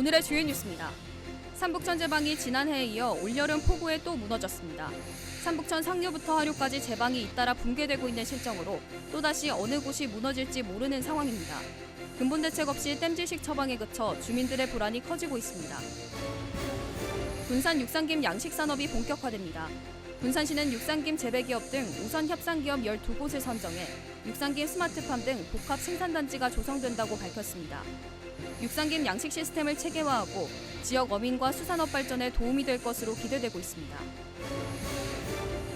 오늘의 주요 뉴스입니다. 삼북천 제방이 지난해에 이어 올여름 폭우에 또 무너졌습니다. 삼북천 상류부터 하류까지 제방이 잇따라 붕괴되고 있는 실정으로 또다시 어느 곳이 무너질지 모르는 상황입니다. 근본 대책 없이 땜질식 처방에 그쳐 주민들의 불안이 커지고 있습니다. 군산 육상김 양식산업이 본격화됩니다. 군산시는 육상김 재배기업 등 우선 협상기업 12곳을 선정해 육상김 스마트팜 등 복합 생산단지가 조성된다고 밝혔습니다. 육상김 양식 시스템을 체계화하고 지역 어민과 수산업 발전에 도움이 될 것으로 기대되고 있습니다.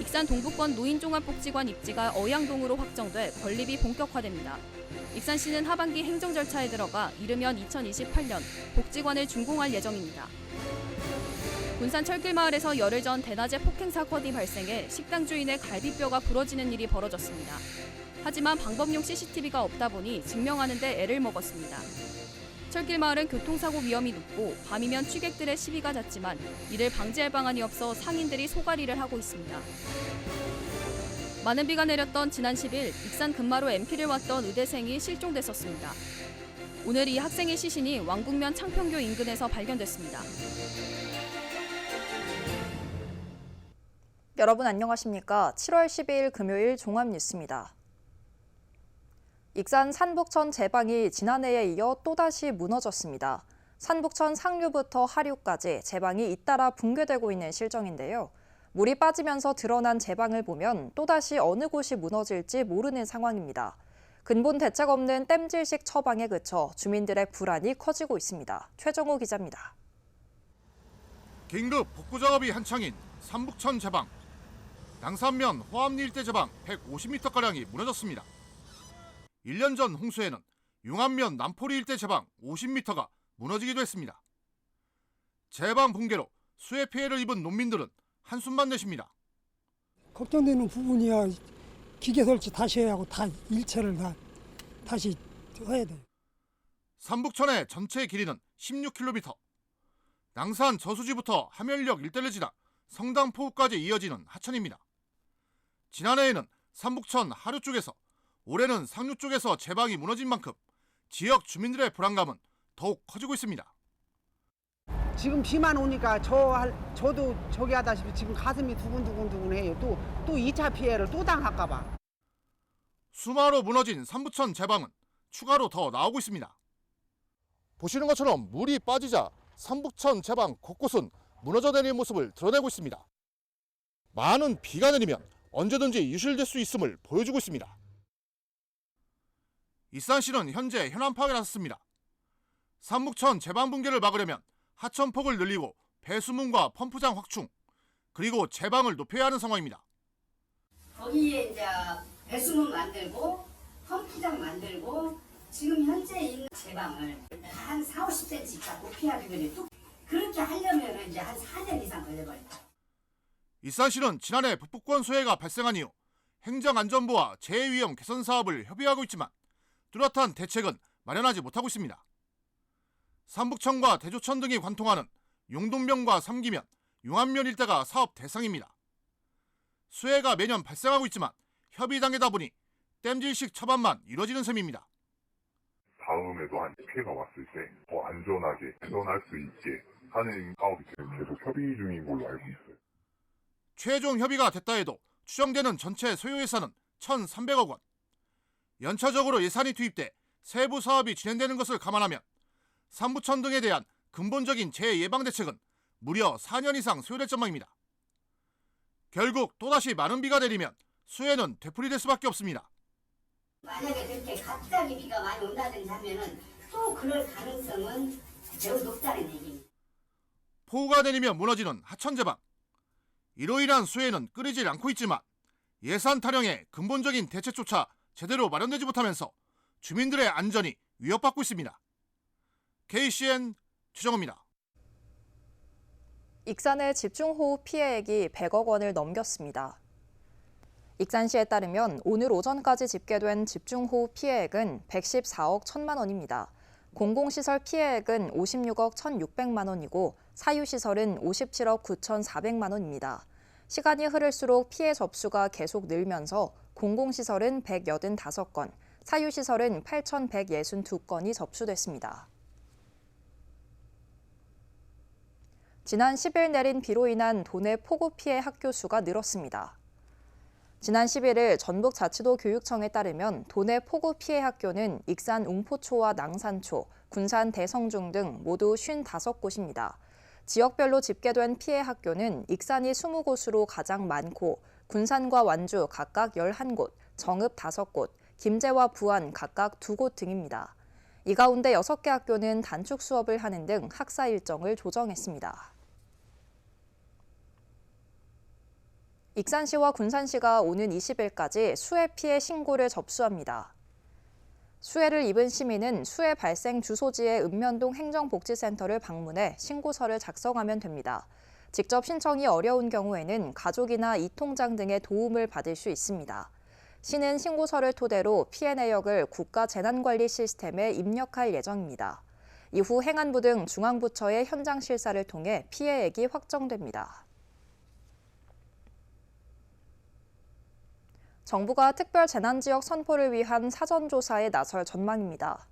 익산 동북권 노인종합복지관 입지가 어양동으로 확정돼 건립이 본격화됩니다. 익산시는 하반기 행정 절차에 들어가 이르면 2028년 복지관을 준공할 예정입니다. 군산 철길마을에서 열흘 전 대낮에 폭행 사건이 발생해 식당 주인의 갈비뼈가 부러지는 일이 벌어졌습니다. 하지만 방법용 CCTV가 없다 보니 증명하는 데 애를 먹었습니다. 철길마을은 교통사고 위험이 높고 밤이면 취객들의 시비가 잦지만 이를 방지할 방안이 없어 상인들이 소가리를 하고 있습니다. 많은 비가 내렸던 지난 10일 익산 금마로 MP를 왔던 의대생이 실종됐었습니다. 오늘 이 학생의 시신이 왕북면 창평교 인근에서 발견됐습니다. 여러분 안녕하십니까? 7월 12일 금요일 종합뉴스입니다. 익산 산북천 제방이 지난해에 이어 또다시 무너졌습니다. 산북천 상류부터 하류까지 제방이 잇따라 붕괴되고 있는 실정인데요. 물이 빠지면서 드러난 제방을 보면 또다시 어느 곳이 무너질지 모르는 상황입니다. 근본 대책 없는 땜질식 처방에 그쳐 주민들의 불안이 커지고 있습니다. 최정호 기자입니다. 긴급 복구 작업이 한창인 산북천 제방. 양산면 호암리 일대 제방 150m가량이 무너졌습니다. 1년 전 홍수에는 융안면 남포리 일대 제방 50m가 무너지기도 했습니다. 제방 붕괴로 수해 피해를 입은 농민들은 한숨만 내쉽니다. 걱정되는 부분이야. 기계 설치 다시 해야 하고 다 일체를 다시 해야 돼요. 산북천의 전체 길이는 16km. 양산 저수지부터 함열역 일대를 지나 성당포구까지 이어지는 하천입니다. 지난해에는 산북천 하류 쪽에서, 올해는 상류 쪽에서 제방이 무너진 만큼 지역 주민들의 불안감은 더욱 커지고 있습니다. 지금 비만 오니까 저도 저기 하다시피 지금 가슴이 두근두근해요. 또 2차 피해를 또 당할까 봐. 수마로 무너진 산북천 제방은 추가로 더 나오고 있습니다. 보시는 것처럼 물이 빠지자 산북천 제방 곳곳은 무너져 내리는 모습을 드러내고 있습니다. 많은 비가 내리면 언제든지 유실될 수 있음을 보여주고 있습니다. 익산시는 현재 현안 파악에 나섰습니다. 산북천 제방 붕괴를 막으려면 하천폭을 늘리고 배수문과 펌프장 확충, 그리고 제방을 높여야 하는 상황입니다. 거기에 이제 배수문 만들고 펌프장 만들고 지금 현재 있는 제방을 한 4, 50cm 다 높여야 되거든요. 그렇게 하려면 이제 한 4년 이상 걸려버립니다. 익산시는 지난해 북부권 소해가 발생한 이후 행정안전부와 재해위험 개선 사업을 협의하고 있지만 뚜렷한 대책은 마련하지 못하고 있습니다. 산북천과 대조천 등이 관통하는 용동면과 삼기면, 융안면 일대가 사업 대상입니다. 수해가 매년 발생하고 있지만 협의 단계다 보니 땜질식 처방만 이뤄지는 셈입니다. 다음에도 한 피해가 왔을 때 더 안전하게 개선할 수 있게 하는 사업이 지금 계속 협의 중인 걸로 알고 있어요. 최종 협의가 됐다 해도 추정되는 전체 소요 예산은 1,300억 원. 연차적으로 예산이 투입돼 세부 사업이 진행되는 것을 감안하면 산북천 등에 대한 근본적인 재해 예방 대책은 무려 4년 이상 소요될 전망입니다. 결국 또다시 많은 비가 내리면 수해는 되풀이될 수밖에 없습니다. 만약에 그렇게 갑자기 비가 많이 온다든지 하면은 또 그럴 가능성은 매우 높다는 얘기입니다. 폭우가 내리며 무너지는 하천 제방. 이로 인한 수해는 끊이질 않고 있지만 예산 타령에 근본적인 대책조차 제대로 마련되지 못하면서 주민들의 안전이 위협받고 있습니다. KCN 최정호입니다. 익산의 집중호우 피해액이 100억 원을 넘겼습니다. 익산시에 따르면 오늘 오전까지 집계된 집중호우 피해액은 114억 1천만 원입니다. 공공시설 피해액은 56억 1,600만 원이고 사유시설은 57억 9,400만 원입니다. 시간이 흐를수록 피해 접수가 계속 늘면서 공공시설은 185건, 사유시설은 8,162건이 접수됐습니다. 지난 10일 내린 비로 인한 도내 폭우 피해 학교 수가 늘었습니다. 지난 11일 전북자치도 교육청에 따르면 도내 폭우 피해 학교는 익산 웅포초와 낭산초, 군산 대성중 등 모두 55곳입니다. 지역별로 집계된 피해 학교는 익산이 20곳으로 가장 많고 군산과 완주 각각 11곳, 정읍 5곳, 김제와 부안 각각 2곳 등입니다. 이 가운데 6개 학교는 단축 수업을 하는 등 학사 일정을 조정했습니다. 익산시와 군산시가 오는 20일까지 수해 피해 신고를 접수합니다. 수해를 입은 시민은 수해 발생 주소지의 읍면동 행정복지센터를 방문해 신고서를 작성하면 됩니다. 직접 신청이 어려운 경우에는 가족이나 이통장 등의 도움을 받을 수 있습니다. 시는 신고서를 토대로 피해 내역을 국가재난관리 시스템에 입력할 예정입니다. 이후 행안부 등 중앙부처의 현장 실사를 통해 피해액이 확정됩니다. 정부가 특별재난지역 선포를 위한 사전조사에 나설 전망입니다.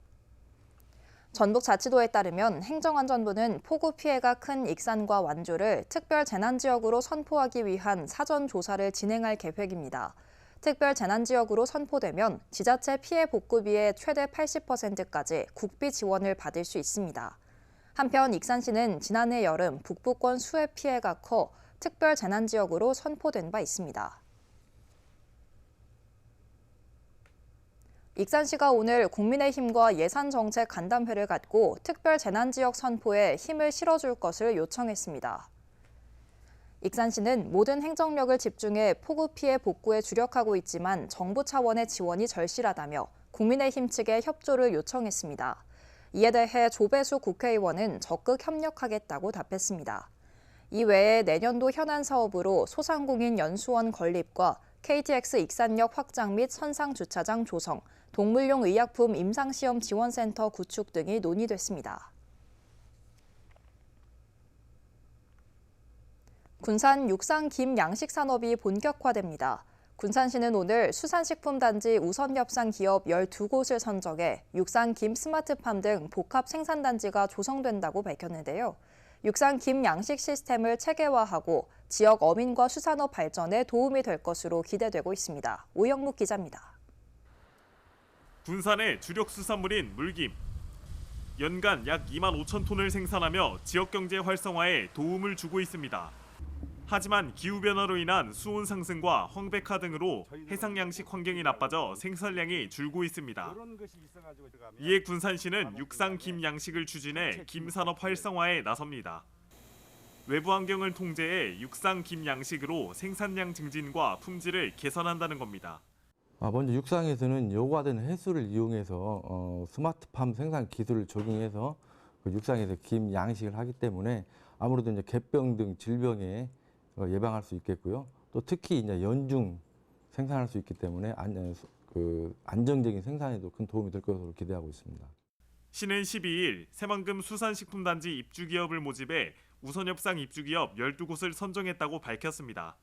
전북자치도에 따르면 행정안전부는 폭우 피해가 큰 익산과 완주를 특별재난지역으로 선포하기 위한 사전조사를 진행할 계획입니다. 특별재난지역으로 선포되면 지자체 피해 복구비의 최대 80%까지 국비 지원을 받을 수 있습니다. 한편 익산시는 지난해 여름 북부권 수해 피해가 커 특별재난지역으로 선포된 바 있습니다. 익산시가 오늘 국민의힘과 예산정책 간담회를 갖고 특별재난지역 선포에 힘을 실어줄 것을 요청했습니다. 익산시는 모든 행정력을 집중해 폭우 피해 복구에 주력하고 있지만 정부 차원의 지원이 절실하다며 국민의힘 측에 협조를 요청했습니다. 이에 대해 조배수 국회의원은 적극 협력하겠다고 답했습니다. 이외에 내년도 현안 사업으로 소상공인 연수원 건립과 KTX 익산역 확장 및 선상주차장 조성, 동물용 의약품 임상시험 지원센터 구축 등이 논의됐습니다. 군산 육상 김 양식 산업이 본격화됩니다. 군산시는 오늘 수산식품단지 우선협상 기업 12곳을 선정해 육상 김 스마트팜 등 복합 생산단지가 조성된다고 밝혔는데요. 육상 김 양식 시스템을 체계화하고 지역 어민과 수산업 발전에 도움이 될 것으로 기대되고 있습니다. 오영묵 기자입니다. 군산의 주력 수산물인 물김. 연간 약 2만 5천 톤을 생산하며 지역 경제 활성화에 도움을 주고 있습니다. 하지만 기후변화로 인한 수온 상승과 황백화 등으로 해상 양식 환경이 나빠져 생산량이 줄고 있습니다. 이에 군산시는 육상 김 양식을 추진해 김산업 활성화에 나섭니다. 외부 환경을 통제해 육상 김 양식으로 생산량 증진과 품질을 개선한다는 겁니다. 먼저 육상에서는 요구화된 해수를 이용해서 스마트팜 생산 기술을 적용해서 그 육상에서 김 양식을 하기 때문에 아무래도 이제 갯병 등 질병에 예방할 수 있겠고요. 또 특히 이제 연중 생산할 수 있기 때문에 안정적인 생산에도 큰 도움이 될 것으로 기대하고 있습니다. 시는 12일 새만금 수산식품단지 입주기업을 모집해 우선협상 입주기업 12곳을 선정했다고 밝혔습니다.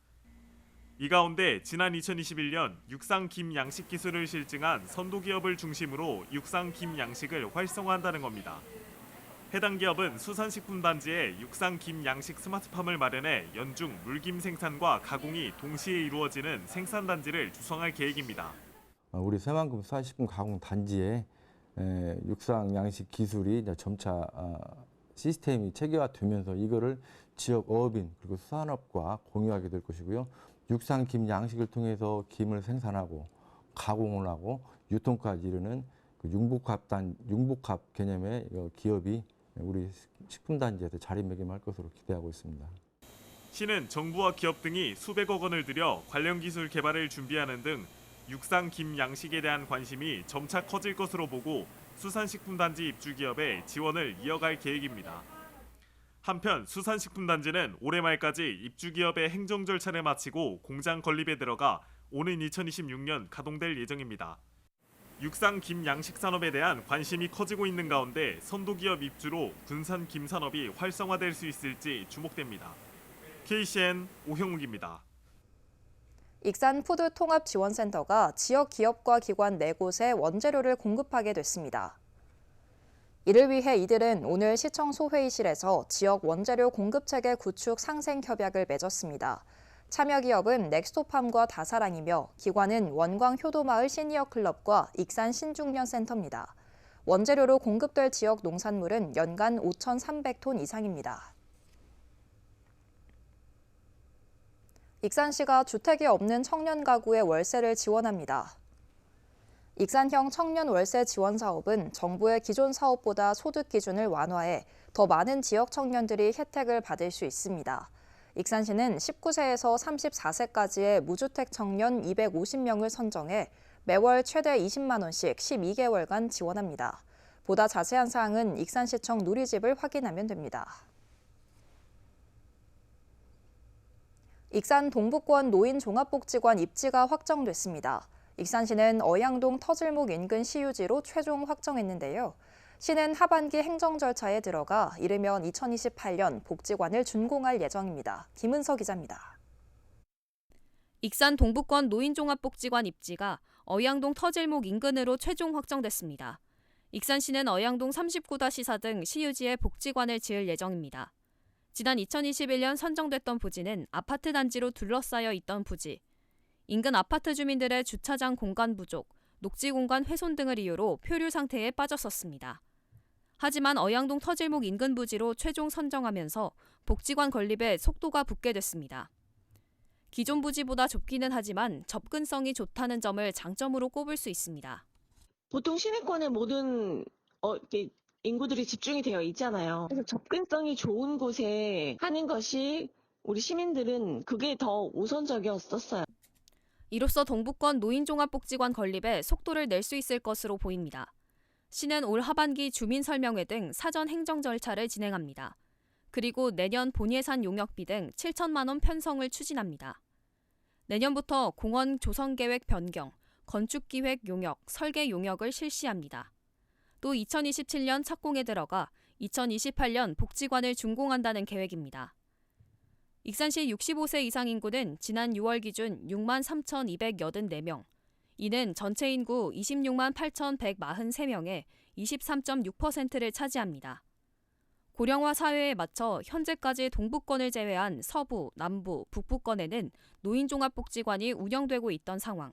이 가운데 지난 2021년 육상 김 양식 기술을 실증한 선도기업을 중심으로 육상 김 양식을 활성화한다는 겁니다. 해당 기업은 수산식품단지에 육상 김 양식 스마트팜을 마련해 연중 물김 생산과 가공이 동시에 이루어지는 생산단지를 구성할 계획입니다. 우리 새만금 수산식품 가공 단지에 육상 양식 기술이 점차 시스템이 체계화되면서 이거를 지역 어업인 그리고 수산업과 공유하게 될 것이고요. 육상 김 양식을 통해서 김을 생산하고 가공을 하고 유통까지 이르는 융복합 개념의 기업이 우리 식품단지에서 자리매김할 것으로 기대하고 있습니다. 시는 정부와 기업 등이 수백억 원을 들여 관련 기술 개발을 준비하는 등 육상 김 양식에 대한 관심이 점차 커질 것으로 보고 수산식품단지 입주기업에 지원을 이어갈 계획입니다. 한편 수산식품단지는 올해 말까지 입주기업의 행정 절차를 마치고 공장 건립에 들어가 오는 2026년 가동될 예정입니다. 육상 김 양식 산업에 대한 관심이 커지고 있는 가운데 선도기업 입주로 군산 김산업이 활성화될 수 있을지 주목됩니다. KCN 오형욱입니다. 익산 푸드 통합 지원센터가 지역 기업과 기관 4곳에 원재료를 공급하게 됐습니다. 이를 위해 이들은 오늘 시청 소회의실에서 지역 원재료 공급체계 구축 상생 협약을 맺었습니다. 참여 기업은 넥스토팜과 다사랑이며 기관은 원광 효도마을 시니어클럽과 익산 신중년센터입니다. 원재료로 공급될 지역 농산물은 연간 5,300톤 이상입니다. 익산시가 주택이 없는 청년 가구의 월세를 지원합니다. 익산형 청년 월세 지원 사업은 정부의 기존 사업보다 소득 기준을 완화해 더 많은 지역 청년들이 혜택을 받을 수 있습니다. 익산시는 19세에서 34세까지의 무주택 청년 250명을 선정해 매월 최대 20만 원씩 12개월간 지원합니다. 보다 자세한 사항은 익산시청 누리집을 확인하면 됩니다. 익산 동북권 노인종합복지관 입지가 확정됐습니다. 익산시는 어양동 터질목 인근 시유지로 최종 확정했는데요. 시는 하반기 행정 절차에 들어가 이르면 2028년 복지관을 준공할 예정입니다. 김은서 기자입니다. 익산 동북권 노인종합복지관 입지가 어양동 터질목 인근으로 최종 확정됐습니다. 익산시는 어양동 39-4 등 시유지에 복지관을 지을 예정입니다. 지난 2021년 선정됐던 부지는 아파트 단지로 둘러싸여 있던 부지. 인근 아파트 주민들의 주차장 공간 부족, 녹지 공간 훼손 등을 이유로 표류 상태에 빠졌었습니다. 하지만 어양동 터질목 인근 부지로 최종 선정하면서 복지관 건립에 속도가 붙게 됐습니다. 기존 부지보다 좁기는 하지만 접근성이 좋다는 점을 장점으로 꼽을 수 있습니다. 보통 시내권에 모든 이렇게 인구들이 집중이 되어 있잖아요. 그래서 접근성이 좋은 곳에 하는 것이 우리 시민들은 그게 더 우선적이었었어요. 이로써 동북권 노인종합복지관 건립에 속도를 낼 수 있을 것으로 보입니다. 시는 올 하반기 주민설명회 등 사전 행정 절차를 진행합니다. 그리고 내년 본예산 용역비 등 7천만 원 편성을 추진합니다. 내년부터 공원 조성계획 변경, 건축기획 용역, 설계 용역을 실시합니다. 또 2027년 착공에 들어가 2028년 복지관을 준공한다는 계획입니다. 익산시 65세 이상 인구는 지난 6월 기준 6만 3,284명, 이는 전체 인구 26만 8,143명의 23.6%를 차지합니다. 고령화 사회에 맞춰 현재까지 동북권을 제외한 서부, 남부, 북부권에는 노인종합복지관이 운영되고 있던 상황.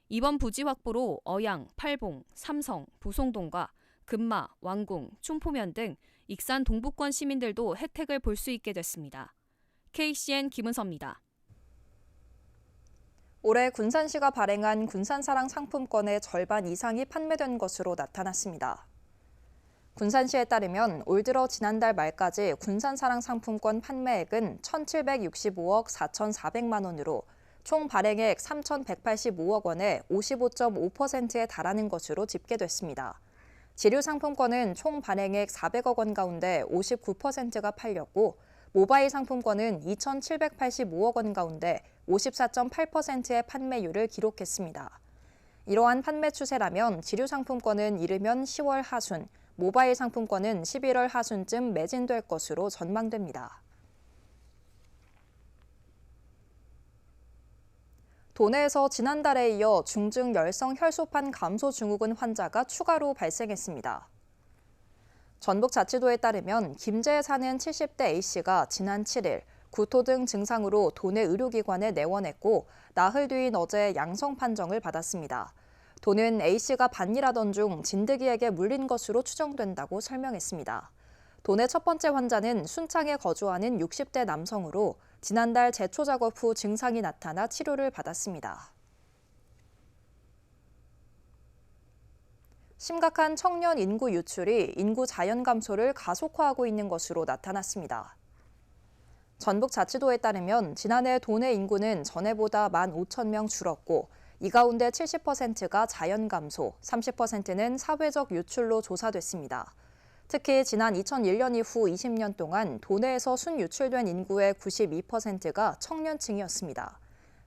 이번 부지 확보로 어양, 팔봉, 삼성, 부송동과 금마, 왕궁, 충포면 등 익산 동북권 시민들도 혜택을 볼 수 있게 됐습니다. KCN 김은서입니다. 올해 군산시가 발행한 군산사랑 상품권의 절반 이상이 판매된 것으로 나타났습니다. 군산시에 따르면 올 들어 지난달 말까지 군산사랑 상품권 판매액은 1,765억 4,400만 원으로 총 발행액 3,185억 원에 55.5%에 달하는 것으로 집계됐습니다. 지류상품권은 총 발행액 400억 원 가운데 59%가 팔렸고 모바일 상품권은 2,785억 원 가운데 54.8%의 판매율을 기록했습니다. 이러한 판매 추세라면 지류상품권은 이르면 10월 하순, 모바일 상품권은 11월 하순쯤 매진될 것으로 전망됩니다. 도내에서 지난달에 이어 중증 열성 혈소판 감소 증후군 환자가 추가로 발생했습니다. 전북자치도에 따르면 김제에 사는 70대 A씨가 지난 7일 구토 등 증상으로 도내 의료기관에 내원했고 나흘 뒤인 어제 양성 판정을 받았습니다. 도는 A씨가 밭일하던 중 진드기에게 물린 것으로 추정된다고 설명했습니다. 도내 첫 번째 환자는 순창에 거주하는 60대 남성으로 지난달 제초 작업 후 증상이 나타나 치료를 받았습니다. 심각한 청년 인구 유출이 인구 자연 감소를 가속화하고 있는 것으로 나타났습니다. 전북자치도에 따르면 지난해 도내 인구는 전해보다 15,000명 줄었고 이 가운데 70%가 자연 감소, 30%는 사회적 유출로 조사됐습니다. 특히 지난 2001년 이후 20년 동안 도내에서 순유출된 인구의 92%가 청년층이었습니다.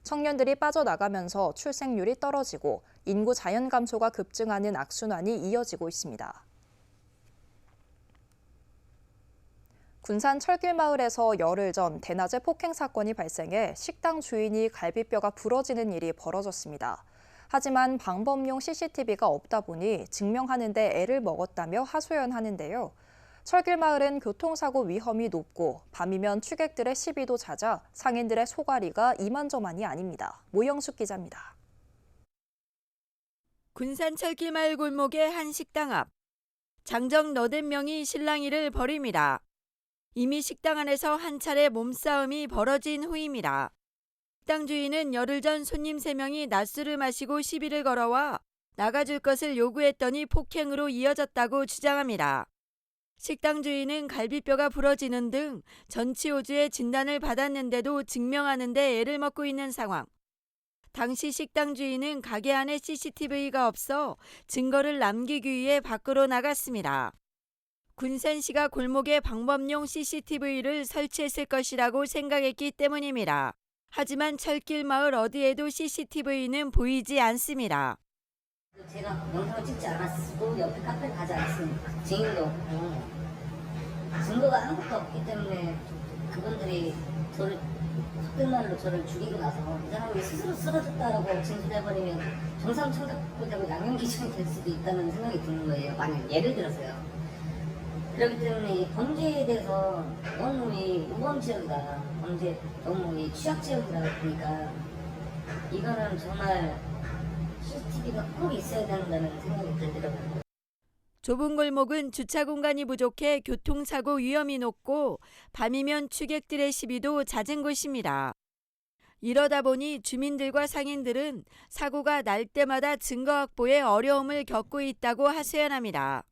청년들이 빠져나가면서 출생률이 떨어지고 인구 자연 감소가 급증하는 악순환이 이어지고 있습니다. 군산 철길마을에서 열흘 전 대낮에 폭행 사건이 발생해 식당 주인이 갈비뼈가 부러지는 일이 벌어졌습니다. 하지만 방범용 CCTV가 없다 보니 증명하는 데 애를 먹었다며 하소연하는데요. 철길마을은 교통사고 위험이 높고 밤이면 취객들의 시비도 잦아 상인들의 소갈이가 이만저만이 아닙니다. 모영숙 기자입니다. 군산 철길마을 골목의 한 식당 앞. 장정 너댓 명이 실랑이를 벌입니다. 이미 식당 안에서 한 차례 몸싸움이 벌어진 후입니다. 식당 주인은 열흘 전 손님 3명이 낮술을 마시고 시비를 걸어와 나가줄 것을 요구했더니 폭행으로 이어졌다고 주장합니다. 식당 주인은 갈비뼈가 부러지는 등 전치호주의 진단을 받았는데도 증명하는 데 애를 먹고 있는 상황. 당시 식당 주인은 가게 안에 CCTV가 없어 증거를 남기기 위해 밖으로 나갔습니다. 군산시가 골목에 방범용 CCTV를 설치했을 것이라고 생각했기 때문입니다. 하지만 철길 마을 어디에도 CCTV는 보이지 않습니다. 제가 영상을 찍지 않았고 옆에 카페를 가지 않았으니까 증인도 없고 증거가 아무것도 없기 때문에 그분들이 저를 속된 말로 저를 죽이고 나서 이 사람이 스스로 쓰러졌다라고 진술해버리면 정상청탁되고 양형기준이 될 수도 있다는 생각이 드는 거예요. 만약 예를 들어서요. 그렇기 때문에 이 범죄에 대해서 너무 우범지역이다. 범죄 너무 취약지역이다 보니까 이거는 정말 CCTV가 꼭 있어야 된다는 생각이 들더라고요. 좁은 골목은 주차 공간이 부족해 교통사고 위험이 높고 밤이면 취객들의 시비도 잦은 곳입니다. 이러다 보니 주민들과 상인들은 사고가 날 때마다 증거 확보에 어려움을 겪고 있다고 하소연합니다.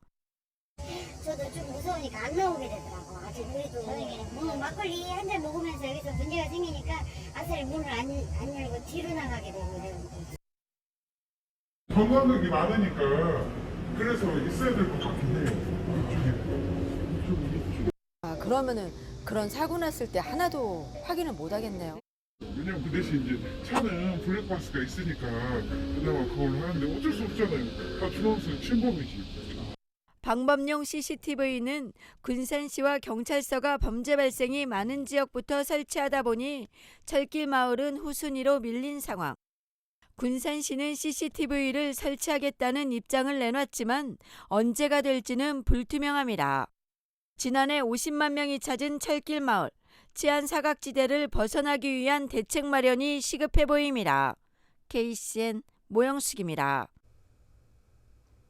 저도 좀 무서우니까 안 나오게 되더라고. 아직 우리도 막걸리 한 잔 먹으면서 여기서 문제가 생기니까 아싸리 문을 안 열고 뒤로 나가게 되고 이래요. 관광객이 많으니까 그래서 있어야 될 것 같긴 해요. 그러면은 그런 사고 났을 때 하나도 확인을 못 하겠네요. 왜냐면 그 대신 이제 차는 블랙박스가 있으니까 그나마 그걸 하는데 어쩔 수 없잖아요. 다 중앙선 침범이지. 방범용 CCTV는 군산시와 경찰서가 범죄 발생이 많은 지역부터 설치하다 보니 철길 마을은 후순위로 밀린 상황. 군산시는 CCTV를 설치하겠다는 입장을 내놨지만 언제가 될지는 불투명합니다. 지난해 50만 명이 찾은 철길 마을, 치안 사각지대를 벗어나기 위한 대책 마련이 시급해 보입니다. KCN 모영숙입니다.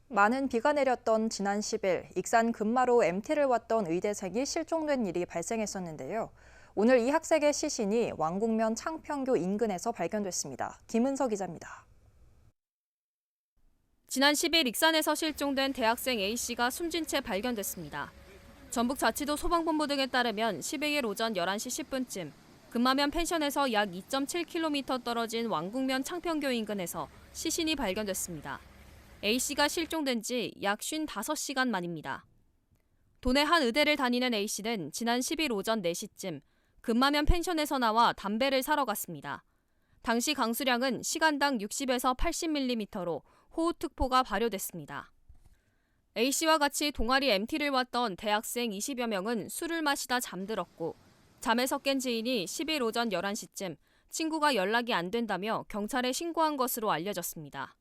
많은 비가 내렸던 지난 10일 익산 금마로 MT를 왔던 의대생이 실종된 일이 발생했었는데요. 오늘 이 학생의 시신이 왕궁면 창평교 인근에서 발견됐습니다. 김은서 기자입니다. 지난 10일 익산에서 실종된 대학생 A씨가 숨진 채 발견됐습니다. 전북자치도 소방본부 등에 따르면 12일 오전 11시 10분쯤 금마면 펜션에서 약 2.7km 떨어진 왕궁면 창평교 인근에서 시신이 발견됐습니다. A씨가 실종된 지 약 55시간 만입니다. 도내 한 의대를 다니는 A씨는 지난 10일 오전 4시쯤 금마면 펜션에서 나와 담배를 사러 갔습니다. 당시 강수량은 시간당 60에서 80mm로 호우특보가 발효됐습니다. A씨와 같이 동아리 MT를 왔던 대학생 20여 명은 술을 마시다 잠들었고 잠에서 깬 지인이 10일 오전 11시쯤 친구가 연락이 안 된다며 경찰에 신고한 것으로 알려졌습니다.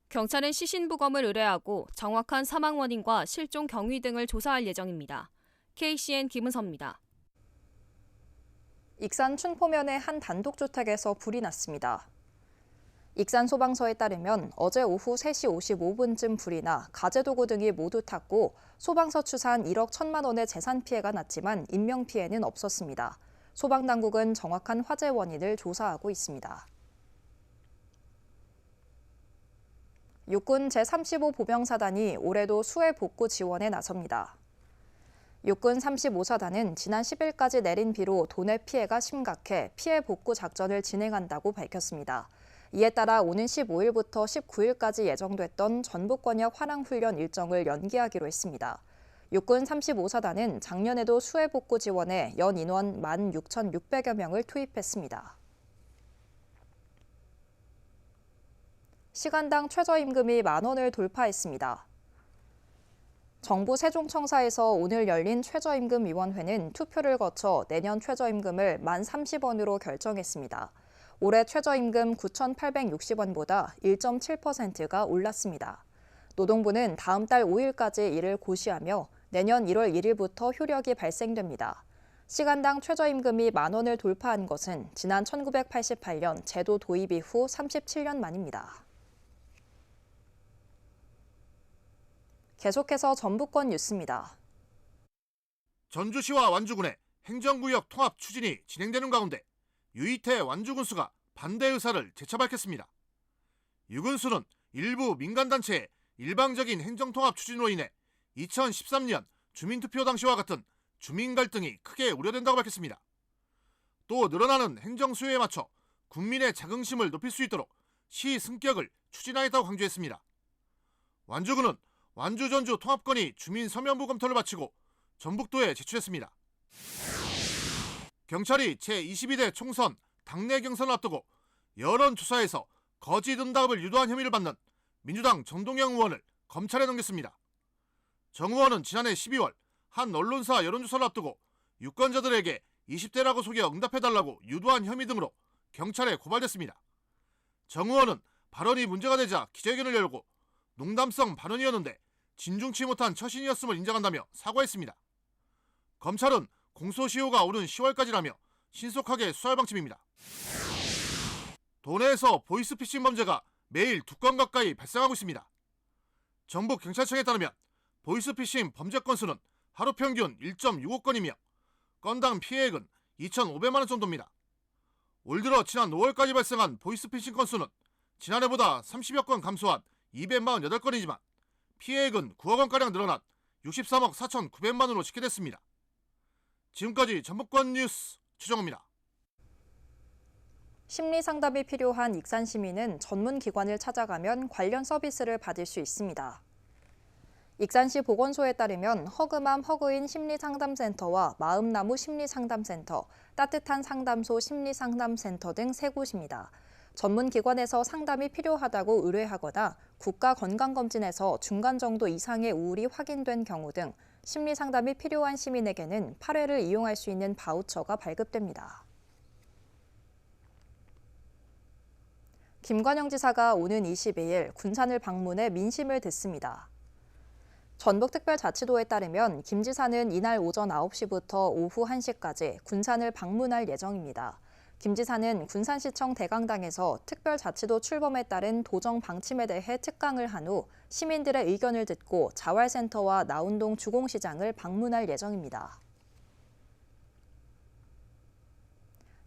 경찰은 시신 부검을 의뢰하고 정확한 사망 원인과 실종 경위 등을 조사할 예정입니다. KCN 김은서입니다. 익산 춘포면의 한 단독주택에서 불이 났습니다. 익산 소방서에 따르면 어제 오후 3시 55분쯤 불이 나 가재도구 등이 모두 탔고 소방서 추산 1억 1천만 원의 재산 피해가 났지만 인명피해는 없었습니다. 소방당국은 정확한 화재 원인을 조사하고 있습니다. 육군 제35보병사단이 올해도 수해 복구 지원에 나섭니다. 육군 35사단은 지난 10일까지 내린 비로 도내 피해가 심각해 피해 복구 작전을 진행한다고 밝혔습니다. 이에 따라 오는 15일부터 19일까지 예정됐던 전북권역 화랑훈련 일정을 연기하기로 했습니다. 육군 35사단은 작년에도 수해 복구 지원에 연 인원 16,600여 명을 투입했습니다. 시간당 최저임금이 10,000원을 돌파했습니다. 정부 세종청사에서 오늘 열린 최저임금위원회는 투표를 거쳐 내년 최저임금을 1030원으로 결정했습니다. 올해 최저임금 9,860원보다 1.7%가 올랐습니다. 노동부는 다음 달 5일까지 이를 고시하며 내년 1월 1일부터 효력이 발생됩니다. 시간당 최저임금이 10,000원을 돌파한 것은 지난 1988년 제도 도입 이후 37년 만입니다. 계속해서 전북권 뉴스입니다. 전주시와 완주군의 행정구역 통합 추진이 진행되는 가운데 유이태 완주군수가 반대 의사를 재차 밝혔습니다. 유 군수는 일부 민간단체의 일방적인 행정통합 추진으로 인해 2013년 주민투표 당시와 같은 주민 갈등이 크게 우려된다고 밝혔습니다. 또 늘어나는 행정 수요에 맞춰 국민의 자긍심을 높일 수 있도록 시 승격을 추진하겠다고 강조했습니다. 완주군은 완주 전주 통합건이 주민 서면부 검토를 마치고 전북도에 제출했습니다. 경찰이 제22대 총선 당내 경선을 앞두고 여론조사에서 거짓 응답을 유도한 혐의를 받는 민주당 정동영 의원을 검찰에 넘겼습니다. 정 의원은 지난해 12월 한 언론사 여론조사를 앞두고 유권자들에게 20대라고 속여 응답해달라고 유도한 혐의 등으로 경찰에 고발됐습니다. 정 의원은 발언이 문제가 되자 기자회견을 열고 농담성 발언이었는데 진중치 못한 처신이었음을 인정한다며 사과했습니다. 검찰은 공소시효가 오는 10월까지라며 신속하게 수사할 방침입니다. 도내에서 보이스피싱 범죄가 매일 2건 가까이 발생하고 있습니다. 전북경찰청에 따르면 보이스피싱 범죄 건수는 하루 평균 1.65건이며 건당 피해액은 2,500만 원 정도입니다. 올 들어 지난 5월까지 발생한 보이스피싱 건수는 지난해보다 30여 건 감소한 248건이지만 피해액은 9억 원가량 늘어난 63억 4,900만 원으로 집계됐습니다. 지금까지 전북권 뉴스 최정호입니다. 심리 상담이 필요한 익산 시민은 전문 기관을 찾아가면 관련 서비스를 받을 수 있습니다. 익산시 보건소에 따르면 허그맘 허그인 심리상담센터와 마음나무 심리상담센터, 따뜻한 상담소 심리상담센터 등 3곳입니다. 전문 기관에서 상담이 필요하다고 의뢰하거나 국가건강검진에서 중간 정도 이상의 우울이 확인된 경우 등 심리 상담이 필요한 시민에게는 8회를 이용할 수 있는 바우처가 발급됩니다. 김관영 지사가 오는 22일 군산을 방문해 민심을 듣습니다. 전북특별자치도에 따르면 김 지사는 이날 오전 9시부터 오후 1시까지 군산을 방문할 예정입니다. 김 지사는 군산시청 대강당에서 특별자치도 출범에 따른 도정 방침에 대해 특강을 한 후 시민들의 의견을 듣고 자활센터와 나운동 주공시장을 방문할 예정입니다.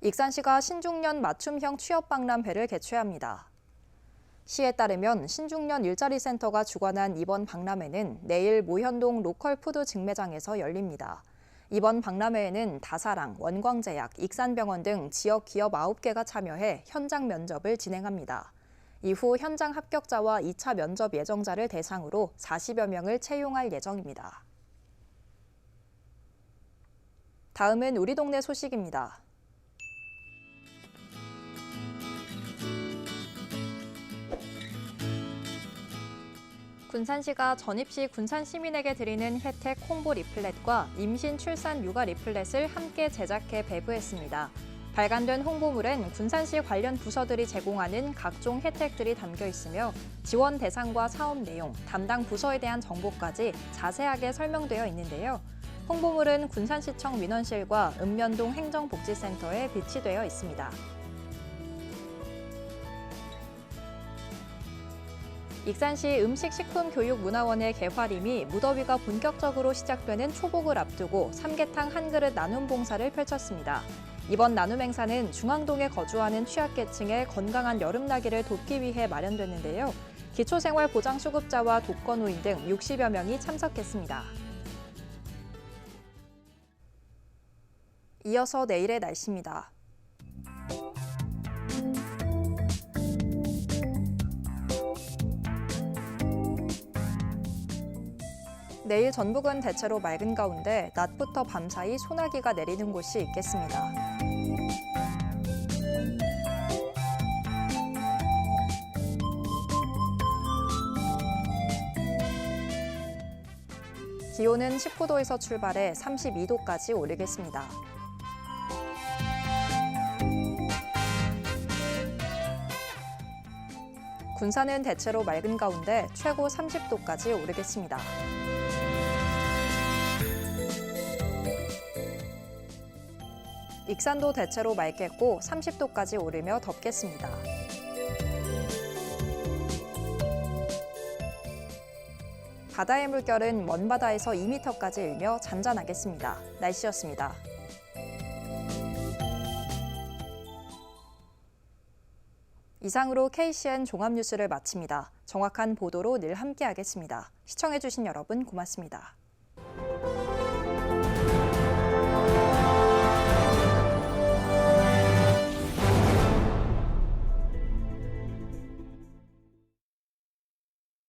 익산시가 신중년 맞춤형 취업박람회를 개최합니다. 시에 따르면 신중년 일자리 센터가 주관한 이번 박람회는 내일 모현동 로컬푸드 직매장에서 열립니다. 이번 박람회에는 다사랑, 원광제약, 익산병원 등 지역 기업 9개가 참여해 현장 면접을 진행합니다. 이후 현장 합격자와 2차 면접 예정자를 대상으로 40여 명을 채용할 예정입니다. 다음은 우리 동네 소식입니다. 군산시가 전입시 군산 시민에게 드리는 혜택 홍보 리플렛과 임신, 출산, 육아 리플렛을 함께 제작해 배부했습니다. 발간된 홍보물엔 군산시 관련 부서들이 제공하는 각종 혜택들이 담겨 있으며 지원 대상과 사업 내용, 담당 부서에 대한 정보까지 자세하게 설명되어 있는데요. 홍보물은 군산시청 민원실과 읍면동 행정복지센터에 비치되어 있습니다. 익산시 음식식품교육문화원의 개화림이 무더위가 본격적으로 시작되는 초복을 앞두고 삼계탕 한 그릇 나눔 봉사를 펼쳤습니다. 이번 나눔 행사는 중앙동에 거주하는 취약계층의 건강한 여름나기를 돕기 위해 마련됐는데요. 기초생활보장수급자와 독거노인 등 60여 명이 참석했습니다. 이어서 내일의 날씨입니다. 내일 전북은 대체로 맑은 가운데 낮부터 밤사이 소나기가 내리는 곳이 있겠습니다. 기온은 19도에서 출발해 32도까지 오르겠습니다. 군산은 대체로 맑은 가운데 최고 30도까지 오르겠습니다. 익산도 대체로 맑겠고 30도까지 오르며 덥겠습니다. 바다의 물결은 먼바다에서 2m까지 일며 잔잔하겠습니다. 날씨였습니다. 이상으로 KCN 종합뉴스를 마칩니다. 정확한 보도로 늘 함께하겠습니다. 시청해주신 여러분 고맙습니다.